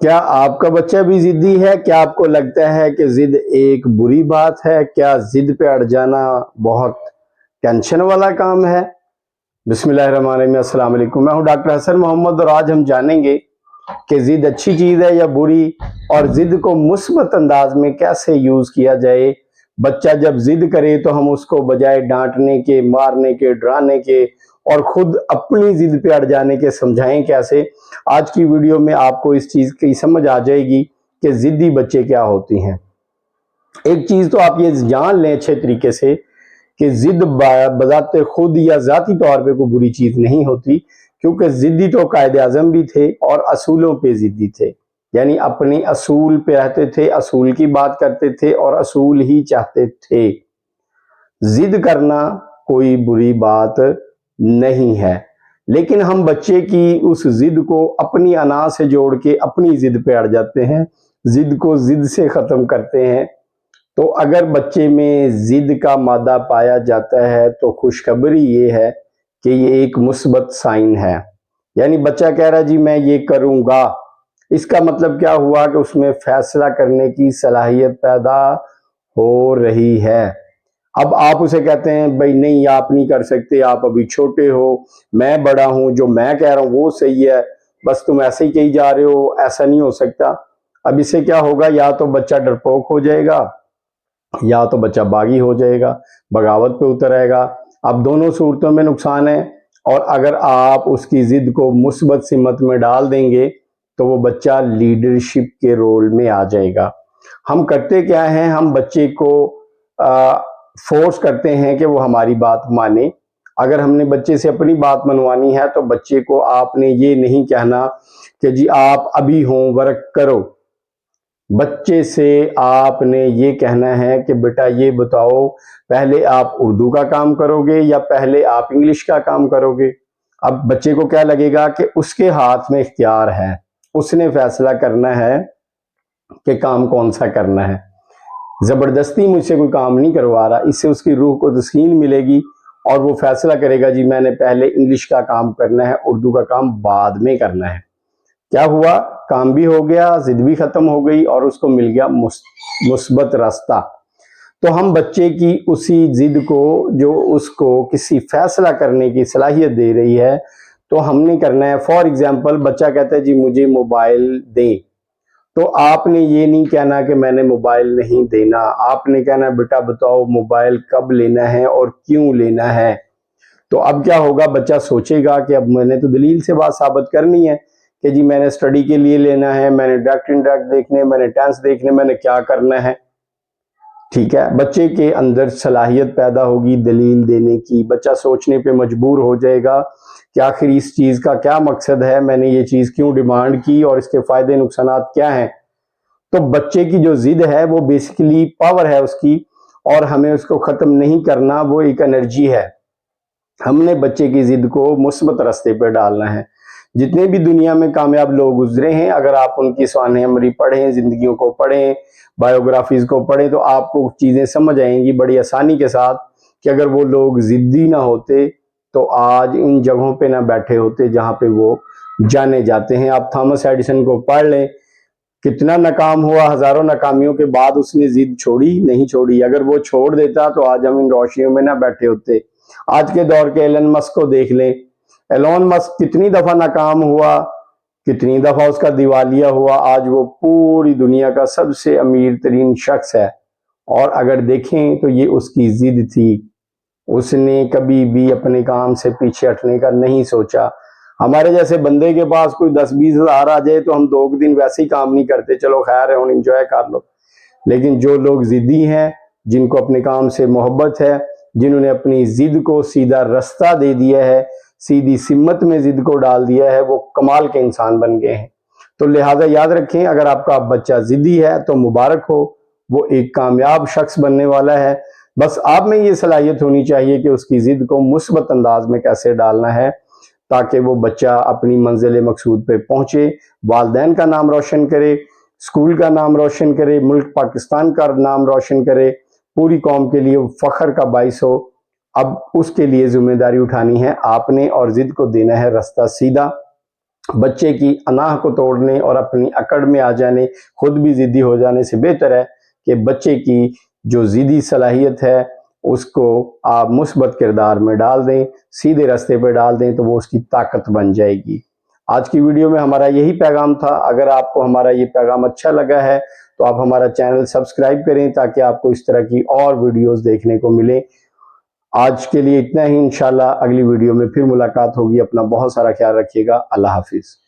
کیا آپ کا بچہ بھی ضدی ہے؟ کیا آپ کو لگتا ہے کہ ضد ایک بری بات ہے؟ کیا ضد پہ اڑ جانا بہت ٹینشن والا کام ہے؟ بسم اللہ الرحمن الرحیم، السلام علیکم، میں ہوں ڈاکٹر حسن محمد اور آج ہم جانیں گے کہ ضد اچھی چیز ہے یا بری، اور ضد کو مثبت انداز میں کیسے یوز کیا جائے۔ بچہ جب ضد کرے تو ہم اس کو بجائے ڈانٹنے کے، مارنے کے، ڈرانے کے اور خود اپنی ضد پہ اڑ جانے کے سمجھائیں کیسے۔ آج کی ویڈیو میں آپ کو اس چیز کی سمجھ آ جائے گی کہ ضدی بچے کیا ہوتی ہیں۔ ایک چیز تو آپ یہ جان لیں اچھے طریقے سے کہ ضد بذات خود یا ذاتی طور پہ کوئی بری چیز نہیں ہوتی، کیونکہ ضدی تو قائد اعظم بھی تھے اور اصولوں پہ ضدی تھے، یعنی اپنے اصول پہ رہتے تھے، اصول کی بات کرتے تھے اور اصول ہی چاہتے تھے۔ ضد کرنا کوئی بری بات نہیں ہے، لیکن ہم بچے کی اس ضد کو اپنی انا سے جوڑ کے اپنی ضد پہ اڑ جاتے ہیں، ضد کو ضد سے ختم کرتے ہیں۔ تو اگر بچے میں ضد کا مادہ پایا جاتا ہے تو خوشخبری یہ ہے کہ یہ ایک مثبت سائن ہے، یعنی بچہ کہہ رہا جی میں یہ کروں گا، اس کا مطلب کیا ہوا کہ اس میں فیصلہ کرنے کی صلاحیت پیدا ہو رہی ہے۔ اب آپ اسے کہتے ہیں بھائی نہیں آپ نہیں کر سکتے، آپ ابھی چھوٹے ہو، میں بڑا ہوں، جو میں کہہ رہا ہوں وہ صحیح ہے، بس تم ایسے ہی کہی جا رہے ہو، ایسا نہیں ہو سکتا۔ اب اس سے کیا ہوگا، یا تو بچہ ڈرپوک ہو جائے گا یا تو بچہ باغی ہو جائے گا، بغاوت پہ اتر آئے گا۔ اب دونوں صورتوں میں نقصان ہے، اور اگر آپ اس کی ضد کو مثبت سمت میں ڈال دیں گے تو وہ بچہ لیڈرشپ کے رول میں آ جائے گا۔ ہم کرتے کیا ہیں، ہم بچے کو فورس کرتے ہیں کہ وہ ہماری بات مانے۔ اگر ہم نے بچے سے اپنی بات منوانی ہے تو بچے کو آپ نے یہ نہیں کہنا کہ جی آپ ابھی ہوم ورک کرو، بچے سے آپ نے یہ کہنا ہے کہ بیٹا یہ بتاؤ پہلے آپ اردو کا کام کرو گے یا پہلے آپ انگلش کا کام کرو گے۔ اب بچے کو کیا لگے گا کہ اس کے ہاتھ میں اختیار ہے، اس نے فیصلہ کرنا ہے کہ کام کون سا کرنا ہے۔ زبردستی مجھ سے کوئی کام نہیں کروا رہا، اس سے اس کی روح کو تسکین ملے گی اور وہ فیصلہ کرے گا جی میں نے پہلے انگلش کا کام کرنا ہے، اردو کا کام بعد میں کرنا ہے۔ کیا ہوا، کام بھی ہو گیا، ضد بھی ختم ہو گئی اور اس کو مل گیا مثبت راستہ۔ تو ہم بچے کی اسی ضد کو جو اس کو کسی فیصلہ کرنے کی صلاحیت دے رہی ہے تو ہم نے کرنا ہے۔ فار ایگزامپل بچہ کہتا ہے جی مجھے موبائل دیں، تو آپ نے یہ نہیں کہنا کہ میں نے موبائل نہیں دینا، آپ نے کہنا بیٹا بتاؤ موبائل کب لینا ہے اور کیوں لینا ہے۔ تو اب کیا ہوگا، بچہ سوچے گا کہ اب میں نے تو دلیل سے بات ثابت کرنی ہے کہ جی میں نے اسٹڈی کے لیے لینا ہے، میں نے ڈائریکٹ انڈائریکٹ دیکھنے، میں نے ٹینس دیکھنے، میں نے کیا کرنا ہے۔ ٹھیک ہے، بچے کے اندر صلاحیت پیدا ہوگی دلیل دینے کی، بچہ سوچنے پہ مجبور ہو جائے گا کہ آخر اس چیز کا کیا مقصد ہے، میں نے یہ چیز کیوں ڈیمانڈ کی اور اس کے فائدے نقصانات کیا ہیں۔ تو بچے کی جو ضد ہے وہ بیسیکلی پاور ہے اس کی، اور ہمیں اس کو ختم نہیں کرنا، وہ ایک انرجی ہے۔ ہم نے بچے کی ضد کو مثبت راستے پہ ڈالنا ہے۔ جتنے بھی دنیا میں کامیاب لوگ گزرے ہیں، اگر آپ ان کی سوانح عمری پڑھیں، زندگیوں کو پڑھیں، بایوگرافیز کو پڑھیں، تو آپ کو چیزیں سمجھ آئیں گی بڑی آسانی کے ساتھ کہ اگر وہ لوگ ضدی نہ ہوتے تو آج ان جگہوں پہ نہ بیٹھے ہوتے جہاں پہ وہ جانے جاتے ہیں۔ آپ تھامس ایڈیسن کو پڑھ لیں، کتنا ناکام ہوا، ہزاروں ناکامیوں کے بعد اس نے ضد چھوڑی نہیں چھوڑی۔ اگر وہ چھوڑ دیتا تو آج ہم ان روشنیوں میں نہ بیٹھے ہوتے۔ آج کے دور کے ایلن مسک کو دیکھ لیں، ایلون مسک کتنی دفعہ ناکام ہوا، کتنی دفعہ اس کا دیوالیہ ہوا، آج وہ پوری دنیا کا سب سے امیر ترین شخص ہے۔ اور اگر دیکھیں تو یہ اس کی ضد تھی، اس نے کبھی بھی اپنے کام سے پیچھے ہٹنے کا نہیں سوچا۔ ہمارے جیسے بندے کے پاس کوئی 10-20 ہزار آ جائے تو ہم 2 دن ویسے ہی کام نہیں کرتے، چلو خیر ہے انجوائے کر لو۔ لیکن جو لوگ ضدی ہیں، جن کو اپنے کام سے محبت ہے، جنہوں نے اپنی ضد کو سیدھا راستہ دے دیا ہے، سیدھی سمت میں ضد کو ڈال دیا ہے، وہ کمال کے انسان بن گئے ہیں۔ تو لہٰذا یاد رکھیں، اگر آپ کا بچہ ضدی ہے تو مبارک ہو، وہ ایک کامیاب شخص بننے والا ہے۔ بس آپ میں یہ صلاحیت ہونی چاہیے کہ اس کی ضد کو مثبت انداز میں کیسے ڈالنا ہے تاکہ وہ بچہ اپنی منزل مقصود پہ پہنچے، والدین کا نام روشن کرے، اسکول کا نام روشن کرے، ملک پاکستان کا نام روشن کرے، پوری قوم کے لیے فخر کا باعث ہو۔ اب اس کے لیے ذمہ داری اٹھانی ہے آپ نے، اور ضد کو دینا ہے راستہ سیدھا۔ بچے کی انا کو توڑنے اور اپنی اکڑ میں آ جانے، خود بھی ضدی ہو جانے سے بہتر ہے کہ بچے کی جو ضدی صلاحیت ہے اس کو آپ مثبت کردار میں ڈال دیں، سیدھے راستے پہ ڈال دیں تو وہ اس کی طاقت بن جائے گی۔ آج کی ویڈیو میں ہمارا یہی پیغام تھا۔ اگر آپ کو ہمارا یہ پیغام اچھا لگا ہے تو آپ ہمارا چینل سبسکرائب کریں تاکہ آپ کو اس طرح کی اور ویڈیوز دیکھنے کو ملیں۔ آج کے لیے اتنا ہی، انشاءاللہ اگلی ویڈیو میں پھر ملاقات ہوگی۔ اپنا بہت سارا خیال رکھیے گا۔ اللہ حافظ۔